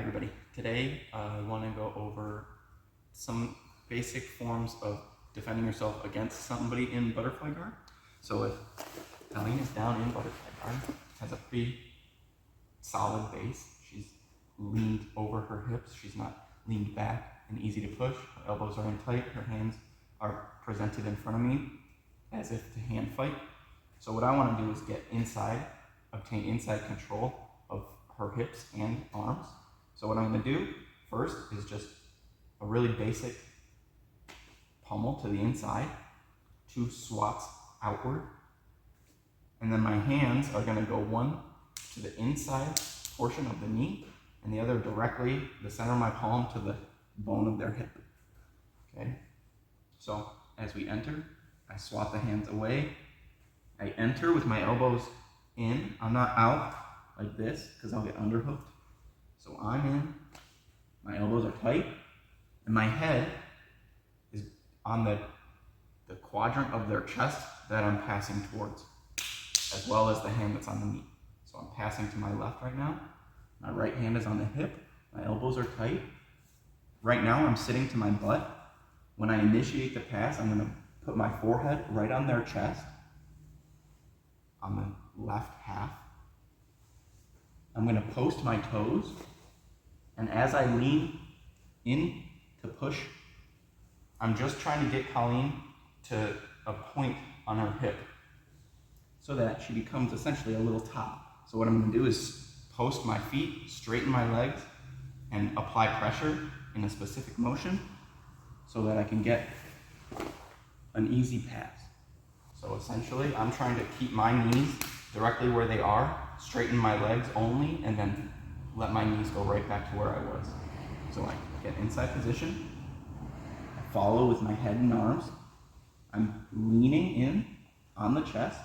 everybody. Today I want to go over some basic forms of defending yourself against somebody in butterfly guard. So if Colleen is down in butterfly guard, has a pretty solid base, she's leaned over her hips, she's not leaned back and easy to push, her elbows are in tight, her hands are presented in front of me as if to hand fight. So what I want to do is get inside, obtain inside control of her hips and arms. So what I'm going to do first is just a really basic pummel to the inside, 2 swats outward, and then my hands are going to go one to the inside portion of the knee and the other directly the center of my palm to the bone of their hip. Okay, so as we enter, I swat the hands away. I enter with my elbows in. I'm not out like this because I'll get underhooked. So I'm in, my elbows are tight, and my head is on the quadrant of their chest that I'm passing towards, as well as the hand that's on the knee. So I'm passing to my left right now. My right hand is on the hip. My elbows are tight. Right now I'm sitting to my butt. When I initiate the pass, I'm going to put my forehead right on their chest, on the left half. I'm going to post my toes, and as I lean in to push, I'm just trying to get Colleen to a point on her hip so that she becomes essentially a little top. So what I'm going to do is post my feet, straighten my legs, and apply pressure in a specific motion so that I can get an easy pass. So essentially, I'm trying to keep my knees directly where they are, straighten my legs only, and then let my knees go right back to where I was. So I get inside position, I follow with my head and arms, I'm leaning in on the chest,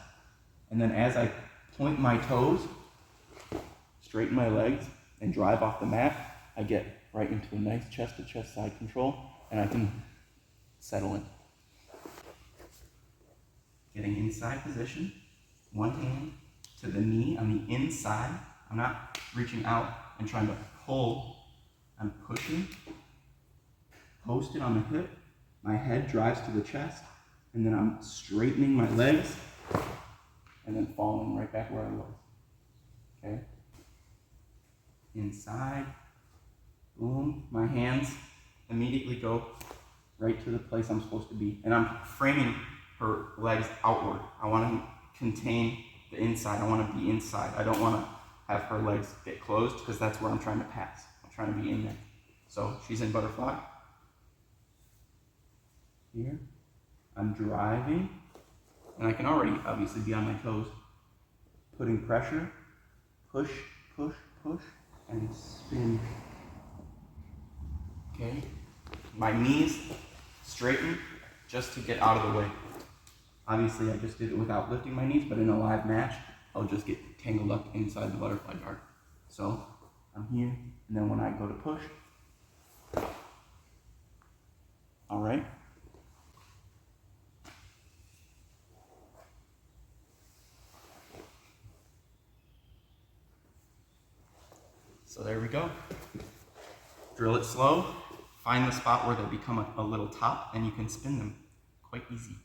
and then as I point my toes, straighten my legs, and drive off the mat, I get right into a nice chest-to-chest side control, and I can settle in. Getting inside position, one hand to the knee on the inside. I'm not reaching out and trying to pull. I'm pushing, posted on the hip. My head drives to the chest, and then I'm straightening my legs, and then falling right back where I was. Okay? Inside, boom. My hands immediately go right to the place I'm supposed to be, and I'm framing her legs outward. I want to contain the inside. I want to be inside. I don't want to have her legs get closed because that's where I'm trying to pass. I'm trying to be in there. So she's in butterfly. Here. I'm driving. And I can already obviously be on my toes. Putting pressure. Push, push, push. And spin. Okay. My knees straighten just to get out of the way. Obviously, I just did it without lifting my knees, but in a live match, I'll just get tangled up inside the butterfly guard. So, I'm here, and then when I go to push, all right. So there we go. Drill it slow, find the spot where they become a little top, and you can spin them quite easy.